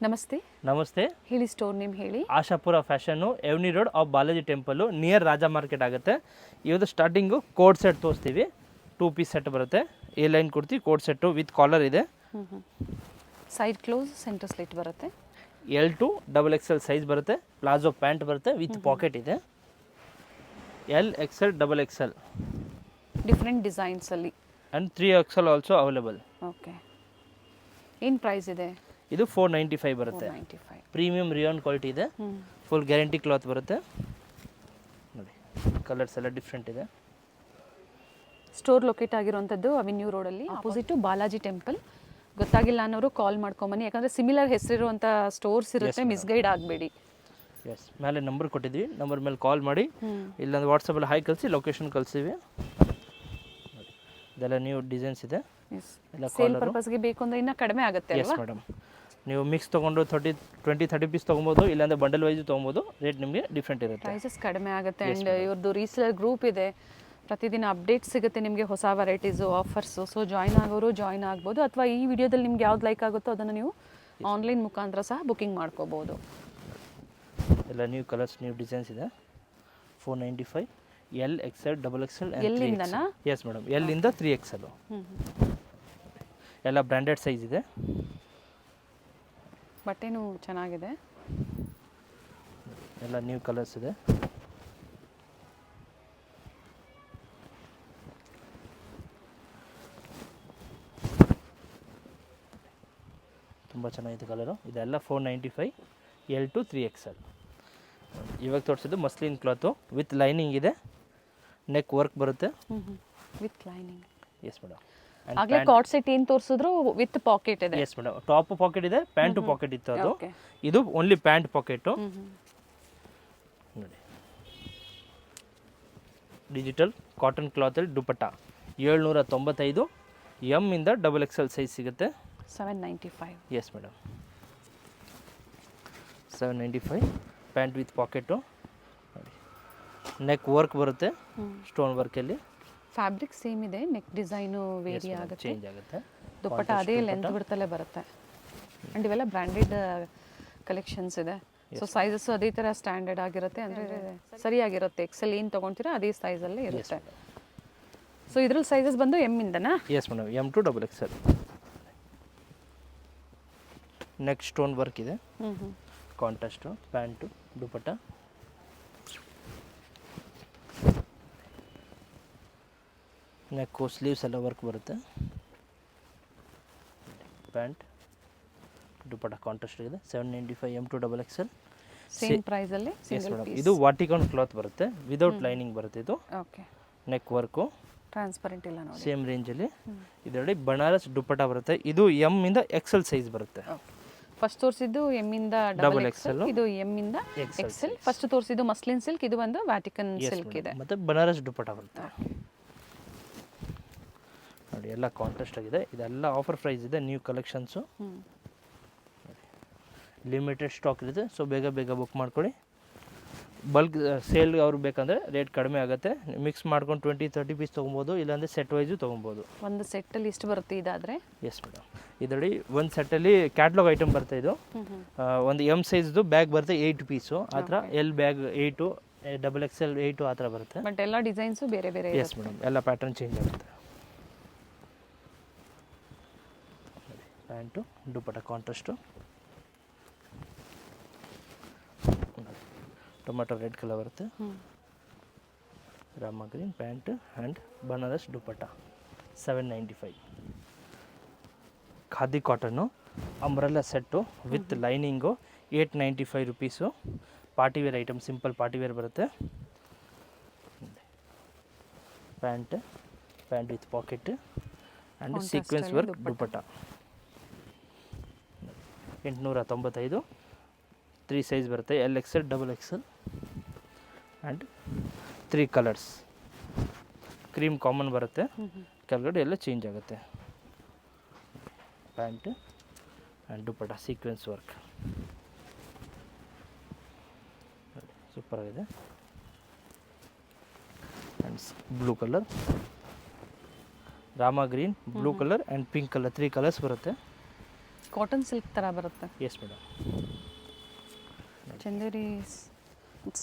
ನಮಸ್ತೆ. ನಮಸ್ತೆ. ಹೇಳಿ, ಸ್ಟೋರ್ ನೇಮ್ ಹೇಳಿ. Ashapura fashion, avenue road off Balaji temple, near Raja market ಆಗುತ್ತೆ. ಇವತ್ತು ಸ್ಟಾರ್ಟಿಂಗು ಕೋಡ್ ಸೆಟ್ ತೋರಿಸ್ತೀವಿ. 2 ಪೀಸ್ ಸೆಟ್ ಬರುತ್ತೆ. A line kurti coord set with collar ಇದೆ. ಸೈಡ್ ಕ್ಲೋಸ್, ಸೆಂಟರ್ ಸ್ಲಿಟ್ ಬರುತ್ತೆ. L2 XXL ಸೈಜ್ ಬರುತ್ತೆ. ಪ್ಲಾಜೋ ಪ್ಯಾಂಟ್ ಬರುತ್ತೆ ವಿತ್ ಪಾಕೆಟ್ ಇದೆ. LXL XXL ಡಿಫ್ರೆಂಟ್ ಡಿಸೈನ್ಸಲ್ಲಿ and 3XL also available. Okay. ಏನು ಪ್ರೈಸ್ ಇದೆ? ಇದು 495 ಬರುತ್ತೆ. 495. ಪ್ರೀಮಿಯಂ ರಿಯಾನ್ ಕ್ವಾಲಿಟಿ ಇದೆ. ಫುಲ್ ಗ್ಯಾರಂಟಿ ಕ್ಲಾತ್ ಬರುತ್ತೆ. ನೋಡಿ, ಕಲರ್ಸ್ ಎಲ್ಲ ಡಿಫ್ರೆಂಟ್ ಇದೆ. ಸ್ಟೋರ್ ಲೊಕೇಟ್ ಆಗಿರುವಂಥದ್ದು ಅವೆನ್ಯೂ ರೋಡಲ್ಲಿ, ಅಪೋಸಿಟು ಬಾಲಾಜಿ ಟೆಂಪಲ್. ಗೊತ್ತಾಗಿಲ್ಲ ಅನ್ನೋರು ಕಾಲ್ ಮಾಡ್ಕೊಂಬನ್ನಿ, ಯಾಕಂದರೆ ಸಿಮಿಲರ್ ಹೆಸರಿರುವಂಥ ಸ್ಟೋರ್ಸ್ ಇರುತ್ತೆ, ಮಿಸ್ಗೈಡ್ ಆಗಬೇಡಿ. ಎಸ್, ಮೇಲೆ ನಂಬರ್ ಕೊಟ್ಟಿದ್ವಿ. ನಂಬರ್ ಮೇಲೆ ಕಾಲ್ ಮಾಡಿ, ಇಲ್ಲಾಂದ್ರೆ ವಾಟ್ಸಪ್ಪಲ್ಲಿ ಹಾಯ್ ಕಳಿಸಿ ಲೊಕೇಶನ್ ಕಳಿಸ್ತೀವಿ. ಇದೆಲ್ಲ ನ್ಯೂ ಡಿಸೈನ್ಸ್ ಇದೆ. ಸೇಲ್ ಪರ್ಪಸ್ಗೆ ಬೇಕು ಅಂದರೆ ಇನ್ನೂ ಕಡಿಮೆ ಆಗುತ್ತೆ. ಎಸ್ ಮೇಡಮ್, ನೀವು ಮಿಕ್ಸ್ ತೊಗೊಂಡು 20-30 ಪೀಸ್ ತೊಗೊಬೋದು, ಇಲ್ಲಾಂದರೆ ಬಂಡಲ್ ವೈಸು ತೊಗೊಬೋದು. ರೇಟ್ ನಿಮಗೆ ಡಿಫ್ರೆಂಟ್ ಇರುತ್ತೆ, ಪ್ರೈಸಸ್ ಕಡಿಮೆ ಆಗುತ್ತೆ. ಆ್ಯಂಡ್ ಇವ್ರದ್ದು ರೀಸೇಲರ್ ಗ್ರೂಪ್ ಇದೆ, ಪ್ರತಿದಿನ ಅಪ್ಡೇಟ್ ಸಿಗುತ್ತೆ ನಿಮಗೆ, ಹೊಸ ವೆರೈಟೀಸು, ಆಫರ್ಸು. ಸೊ ಜಾಯ್ನ್ ಆಗೋರು ಜಾಯ್ನ್ ಆಗ್ಬೋದು, ಅಥವಾ ಈ ವಿಡಿಯೋದಲ್ಲಿ ನಿಮ್ಗೆ ಯಾವ್ದು ಲೈಕ್ ಆಗುತ್ತೋ ಅದನ್ನು ನೀವು ಆನ್ಲೈನ್ ಮುಖಾಂತರ ಸಹ ಬುಕಿಂಗ್ ಮಾಡ್ಕೋಬೋದು. ಎಲ್ಲ ನ್ಯೂ ಕಲರ್ಸ್, ನ್ಯೂ ಡಿಸೈನ್ಸ್ ಇದೆ. 495. LXL XXL ಎಲ್ಲಿಂದನಾ? ಎಸ್ ಮೇಡಮ್, ಎಲ್ಲಿಂದ 3XL. ಎಲ್ಲ ಬ್ರ್ಯಾಂಡೆಡ್ ಸೈಜ್ ಇದೆ. ಬಟ್ಟೆನೂ ಚೆನ್ನಾಗಿದೆ. ಎಲ್ಲ ನ್ಯೂ ಕಲರ್ಸ್ ಇದೆ. ತುಂಬ ಚೆನ್ನಾಗಿದೆ ಕಲರು. ಇದೆಲ್ಲ 495. L2 3XL. ಇವಾಗ ತೋರಿಸಿದ್ದು ಮಸ್ಲಿನ್ ಕ್ಲಾತು ವಿತ್ ಲೈನಿಂಗ್ ಇದೆ. ನೆಕ್ ವರ್ಕ್ ಬರುತ್ತೆ ವಿತ್ ಲೈನಿಂಗ್. Yes madam. ಆಗಲೇ ಕಾರ್ಡ್ ಸೆಟ್ ಏನು ತೋರಿಸಿದ್ರು ವಿತ್ ಪಾಕೆಟ್ ಇದೆ. ಎಸ್ ಮೇಡಮ್, ಟಾಪ್ ಪಾಕೆಟ್ ಇದೆ, ಪ್ಯಾಂಟು ಪಾಕೆಟ್ ಇತ್ತು ಅದು. ಇದು ಓನ್ಲಿ ಪ್ಯಾಂಟ್ ಪಾಕೆಟು. ನೋಡಿ, ಡಿಜಿಟಲ್ ಕಾಟನ್ ಕ್ಲಾತಲ್ಲಿ ದುಪಟ್ಟ 795. M ಇಂದ XXL ಸೈಜ್ ಸಿಗುತ್ತೆ. 795. Yes madam, 795. Pant with pocket. ನೋಡಿ, ನೆಕ್ ವರ್ಕ್ ಬರುತ್ತೆ ಸ್ಟೋನ್ ವರ್ಕಲ್ಲಿ. ಫ್ಯಾಬ್ರಿಕ್ ಸೇಮ್ ಇದೆ, ನೆಕ್ ಡಿಸೈನು ವೇರಿ ಆಗುತ್ತೆ, ಚೇಂಜ್ ಆಗುತ್ತೆ. ದುಪ್ಪಟ್ಟ ಅದೇ ಲೆಂತ್ ಬಿಡ್ತಲೇ ಬರುತ್ತೆ. ಆ್ಯಂಡ್ ಇವೆಲ್ಲ ಬ್ರ್ಯಾಂಡೆಡ್ ಕಲೆಕ್ಷನ್ಸ್ ಇದೆ. ಸೊ ಸೈಜಸ್ಸು ಅದೇ ಥರ ಸ್ಟ್ಯಾಂಡರ್ಡ್ ಆಗಿರುತ್ತೆ, ಅಂದರೆ ಸರಿಯಾಗಿರುತ್ತೆ. ಎಕ್ಸೆಲ್ ಏನು ತೊಗೊಳ್ತೀರಾ ಅದೇ ಸೈಜಲ್ಲೇ ಇರುತ್ತೆ. ಸೊ ಇದ್ರಲ್ಲಿ ಸೈಜಸ್ ಬಂದು M ಇಂದನಾ? Yes madam, M to XXL. Neck stone work ಇದೆ, contrast, pant, dupatta. Neck sleeves ಎಲ್ಲ ವರ್ಕ್ ಬರುತ್ತೆ. ಪ್ಯಾಂಟ್, ದುಪಟ್ಟ ಕಾಂಟ್ರಾಸ್ಟ್ ಇದೆ. 795. M to XXL. ಸೇಮ್ ಪ್ರೈಸಲ್ಲಿ ಎಸ್ ಮೇಡಮ್, ಇದು ವಾಟಿಕಾನ್ ಕ್ಲಾತ್ ಬರುತ್ತೆ, ವಿದೌಟ್ ಲೈನಿಂಗ್ ಬರುತ್ತೆ ಇದು. ಓಕೆ. ನೆಕ್ ವರ್ಕು ಟ್ರಾನ್ಸ್ಪರೆಂಟ್ ಇಲ್ಲ ನೋಡಿ. ಸೇಮ್ ರೇಂಜಲ್ಲಿ. ಇದರಲ್ಲಿ ಬನಾರಸ್ ದುಪಟ್ಟ ಬರುತ್ತೆ. ಇದು M ಇಂದ XL ಸೈಜ್ ಬರುತ್ತೆ. ಫಸ್ಟ್ ತೋರಿಸಿದ್ದು M ಇಂದ XXL, ಇದು M ಇಂದ XL. ಫಸ್ಟ್ ತೋರಿಸಿದ್ದು ಮಸ್ಲಿನ್ ಸಿಲ್ಕ್, ಇದು ಒಂದು ವ್ಯಾಟಿಕನ್ ಸಿಲ್ಕ್ ಇದೆ. ಮತ್ತು ಬನಾರಸ್ ದುಪಟ್ಟ ಬರುತ್ತೆ. ನೋಡಿ, ಎಲ್ಲ ಕಾಂಟ್ರಾಸ್ಟ್ ಆಗಿದೆ. ಇದೆಲ್ಲ ಆಫರ್ ಪ್ರೈಸ್ ಇದೆ, ನ್ಯೂ ಕಲೆಕ್ಷನ್ಸು. ಲಿಮಿಟೆಡ್ ಸ್ಟಾಕ್ ಇದೆ, ಸೊ ಬೇಗ ಬೇಗ ಬುಕ್ ಮಾಡ್ಕೊಳ್ಳಿ. ಬಲ್ಕ್ ಸೇಲ್ ಅವ್ರು ಬೇಕಂದರೆ ರೇಟ್ ಕಡಿಮೆ ಆಗುತ್ತೆ. ಮಿಕ್ಸ್ ಮಾಡ್ಕೊಂಡು 20-30 ಪೀಸ್ ತೊಗೊಬೋದು, ಇಲ್ಲಾಂದರೆ ಸೆಟ್ ವೈಸು ತೊಗೊಬೋದು. ಒಂದು ಸೆಟ್ಟಲ್ಲಿ ಎಷ್ಟು ಬರುತ್ತೆ ಇದಾದರೆ? ಎಸ್ ಮೇಡಮ್, ಇದರಲ್ಲಿ ಒಂದು ಸೆಟ್ಟಲ್ಲಿ ಕ್ಯಾಟ್ಲಾಗ್ ಐಟಮ್ ಬರುತ್ತೆ. ಇದು ಒಂದು M ಸೈಜ್ದು ಬ್ಯಾಗ್ ಬರುತ್ತೆ 8 ಪೀಸು ಆ ಥರ. L ಬ್ಯಾಗ್ 8, XXL 8 ಆ ಥರ ಬರುತ್ತೆ. ಬಟ್ ಎಲ್ಲ ಡಿಸೈನ್ಸು ಬೇರೆ ಬೇರೆ. ಎಸ್ ಮೇಡಮ್, ಎಲ್ಲ ಪ್ಯಾಟರ್ನ್ ಚೇಂಜ್ ಆಗುತ್ತೆ. Pant, dupatta contrast, tomato red colour ಬರುತ್ತೆ. ರಾಮ green pant and Banaras dupatta 795. Khadi cotton umbrella set with lining 895 rupees. Party wear item, simple party wear ಬರುತ್ತೆ. Pant with pocket and sequence work dupatta 895. 3 size ಬರುತ್ತೆ, LXL XXL and 3 colours. Cream common ಬರುತ್ತೆ, ಕೆಳಗಡೆ ಎಲ್ಲ change ಆಗುತ್ತೆ. Pant and dupatta sequence work super ಆಗಿದೆ. And blue colour, Rama green, blue colour and pink colour, 3 colours ಬರುತ್ತೆ. Cotton silk ಥರ ಬರುತ್ತೆ. Yes madam. Chanderi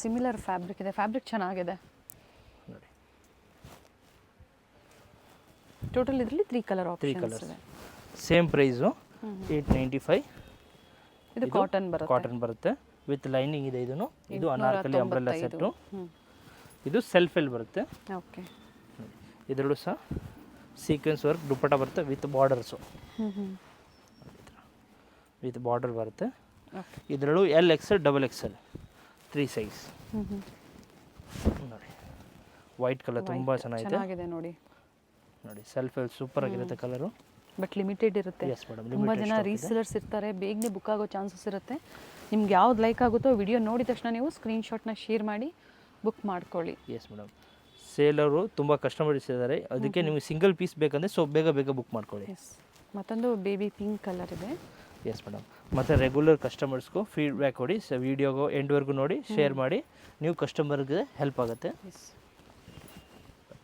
similar fabric ಇದೆ, ಫ್ಯಾಬ್ರಿಕ್ ಚೆನ್ನಾಗಿದೆ. ನೋಡಿ ಟೋಟಲ್ ಇದರಲ್ಲಿ 3 ಕಲರ್ 3 ಆಪ್ಷನ್ಸ್ ಕಲರ್ಸ್. ಇದೆ. Same price 895. ಇದು ಕಾಟನ್ ಬರುತ್ತೆ. ಕಾಟನ್ ಬರುತ್ತೆ ವಿತ್ ಲೈನಿಂಗ್ ಇದೆ. ಇದು ಅನಾರ್ಕಲಿ ಅಂಬ್ರೆಲ್ಲಾ ಸೆಟ್ಟು. ಇದು ಸೆಲ್ಫಲ್ಲಿ ಬರುತ್ತೆ. ಓಕೆ. ಇದರಲ್ಲೂ ಸಹ ಸೀಕ್ವೆನ್ಸ್ ವರ್ಕ್ ದುಪ್ಪಟ್ಟ ಬರುತ್ತೆ ವಿತ್ ಬಾರ್ಡರ್ಸು. ವಿತ್ ಬಾರ್ಡರ್ ಬರುತ್ತೆ. ಇದರಲ್ಲೂ XL XXL 3 ಸೈಜ್. ನೋಡಿ ವೈಟ್ ಕಲರ್ ತುಂಬ ಚೆನ್ನಾಗಿದೆ ನೋಡಿ. ನೋಡಿ ಸೆಲ್ಫಲ್ಲಿ ಸೂಪರ್ ಆಗಿರುತ್ತೆ ಕಲರು. ಬಟ್ ಲಿಮಿಟೆಡ್ ಇರುತ್ತೆ. Yes madam. ತುಂಬ ಜನ ರೀಸೇಲರ್ಸ್ ಇರ್ತಾರೆ, ಬೇಗನೆ ಬುಕ್ ಆಗೋ ಚಾನ್ಸಸ್ ಇರುತ್ತೆ. ನಿಮ್ಗೆ ಯಾವ್ದು ಲೈಕ್ ಆಗುತ್ತೋ ವಿಡಿಯೋ ನೋಡಿದ ತಕ್ಷಣ ನೀವು ಸ್ಕ್ರೀನ್ಶಾಟ್ನ ಶೇರ್ ಮಾಡಿ ಬುಕ್ ಮಾಡ್ಕೊಳ್ಳಿ. Yes madam. ಸೇಲರು ತುಂಬ ಕಸ್ಟಮರ್ಸ್ ಇದ್ದಾರೆ, ಅದಕ್ಕೆ ನಿಮಗೆ ಸಿಂಗಲ್ ಪೀಸ್ ಬೇಕಂದರೆ ಸೊ ಬೇಗ ಬುಕ್ ಮಾಡ್ಕೊಳ್ಳಿ. ಎಸ್. ಮತ್ತೊಂದು ಬೇಬಿ ಪಿಂಕ್ ಕಲರ್ ಇದೆ. Yes madam. ಮತ್ತು ರೆಗ್ಯುಲರ್ ಕಸ್ಟಮರ್ಸ್ಗೂ ಫೀಡ್ಬ್ಯಾಕ್ ಕೊಡಿ, ವೀಡಿಯೋಗೂ ಎಂಡ್ವರೆಗೂ ನೋಡಿ ಶೇರ್ ಮಾಡಿ, ನೀವು ಕಸ್ಟಮರ್ಗೆ ಹೆಲ್ಪ್ ಆಗುತ್ತೆ.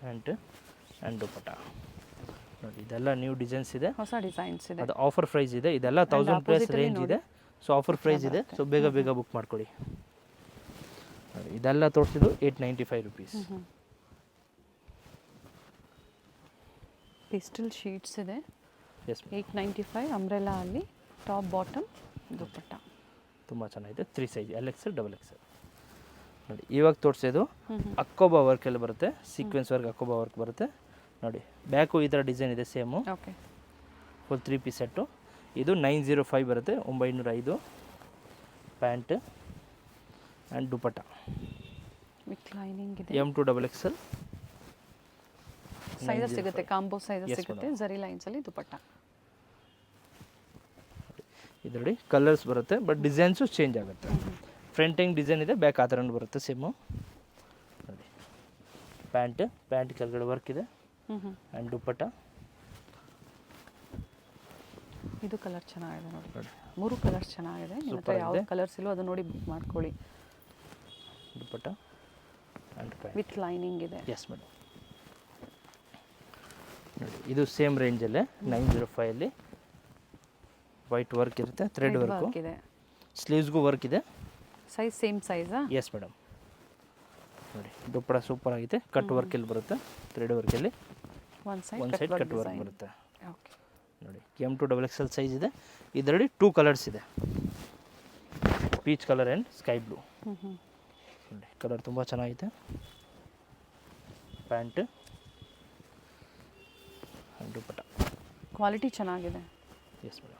ಆ್ಯಂಡ್ ದುಪ್ಪಟ್ಟ ನೋಡಿ ಇದೆಲ್ಲ ನ್ಯೂ ಡಿಸೈನ್ಸ್ ಇದೆ, ಹೊಸ ಡಿಸೈನ್ಸ್ ಇದೆ. ಅದು ಆಫರ್ ಪ್ರೈಸ್ ಇದೆ. ಇದೆಲ್ಲ 1000+ ರೇಂಜ್ ಇದೆ. ಸೊ ಆಫರ್ ಪ್ರೈಸ್ ಇದೆ, ಸೊ ಬೇಗ ಬುಕ್ ಮಾಡ್ಕೊಳ್ಳಿ. ನೋಡಿ ಇದೆಲ್ಲ ತೋರಿಸಿದ್ದು 895 ರುಪೀಸ್. ಪಿಸ್ಟಲ್ ಶೀಟ್ಸ್ ಇದೆ. ಎಸ್ 895 ಅಂಬ್ರೆಲಾ ಅಲ್ಲಿ ಟಾಪ್ ಬಾಟಮ್ ದುಪ್ಪಟ್ಟ. ತುಂಬ ಚೆನ್ನಾಗಿದೆ. 3 ಸೈಜ್ XL XXL. ನೋಡಿ ಇವಾಗ ತೋರಿಸೋದು ಅಕ್ಕೋಬಾ ವರ್ಕಲ್ಲಿ ಬರುತ್ತೆ, ಸೀಕ್ವೆನ್ಸ್ ವರ್ಕ್ ಅಕ್ಕೋಬಾ ವರ್ಕ್ ಬರುತ್ತೆ. ನೋಡಿ ಬ್ಯಾಕು ಈ ಥರ ಡಿಸೈನ್ ಇದೆ same. Okay. Full 3 piece set. ಇದು 905 ಬರುತ್ತೆ, 905. Pant and dupatta with lining ಇದೆ. M2 XXL ಸೈಜಸ್ ಸಿಗುತ್ತೆ, ಕಾಂಬೋ ಸೈಜಸ್ ಸಿಗುತ್ತೆ. ಜರಿ ಲೈನ್ಸ್ ಅಲ್ಲಿ ದುಪ್ಪಟ್ಟ. ಇದರಲ್ಲಿ ಕಲರ್ಸ್ ಬರುತ್ತೆ, ಬಟ್ ಡಿಸೈನ್ಸು ಚೇಂಜ್ ಆಗುತ್ತೆ. ಫ್ರಂಟ್ ಹೆಂಗೆ ಡಿಸೈನ್ ಇದೆ, ಬ್ಯಾಕ್ ಆ ಥರ ಬರುತ್ತೆ ಸೇಮು. ನೋಡಿ ಪ್ಯಾಂಟ್ ಕೆಳಗಡೆ ವರ್ಕ್ ಇದೆ ಆ್ಯಂಡ್ ದುಪ್ಪಟ್ಟ. ಇದು ಕಲರ್ ಚೆನ್ನಾಗಿದೆ ನೋಡಿ. 3 ಕಲರ್ಸ್ ಚೆನ್ನಾಗಿದೆ. ನಿಮ್ಮ ಹತ್ರ ಯಾವ ಕಲರ್ಸ್ ಇಲ್ಲೋ ಅದು ನೋಡಿ ಬುಕ್ ಮಾಡ್ಕೊಳ್ಳಿ. Dupatta and pant with lining ಇದೆ. Yes madam. ನೋಡಿ ಇದು ಸೇಮ್ ರೇಂಜಲ್ಲೇ 905 ಅಲ್ಲಿ ವೈಟ್ ವರ್ಕ್ ಇರುತ್ತೆ, ಥ್ರೆಡ್ ವರ್ಕು ಇದೆ. ಸ್ಲೀವ್ಸ್ಗೂ ವರ್ಕ್ ಇದೆ. ಸೈಜ್ ಸೇಮ್ ಸೈಜಾ? Yes madam. ನೋಡಿ ದುಪ್ಪಟ್ಟ ಸೂಪರ್ ಆಗಿದೆ. ಕಟ್ ವರ್ಕಲ್ಲಿ ಬರುತ್ತೆ, ಥ್ರೆಡ್ ವರ್ಕಲ್ಲಿ ಒಂದು ಸೈಡ್ ಕಟ್ ವರ್ಕ್ ಬರುತ್ತೆ. ಓಕೆ. ನೋಡಿ M2 XXL ಸೈಜ್ ಇದೆ. ಇದರಲ್ಲಿ 2 ಕಲರ್ಸ್ ಇದೆ, peach colour and sky blue. ನೋಡಿ ಕಲರ್ ತುಂಬ ಚೆನ್ನಾಗಿದೆ. ಪ್ಯಾಂಟ್ ಆ್ಯಂಡ್ ದುಪ್ಪಟ್ಟ ಕ್ವಾಲಿಟಿ ಚೆನ್ನಾಗಿದೆ. S madam.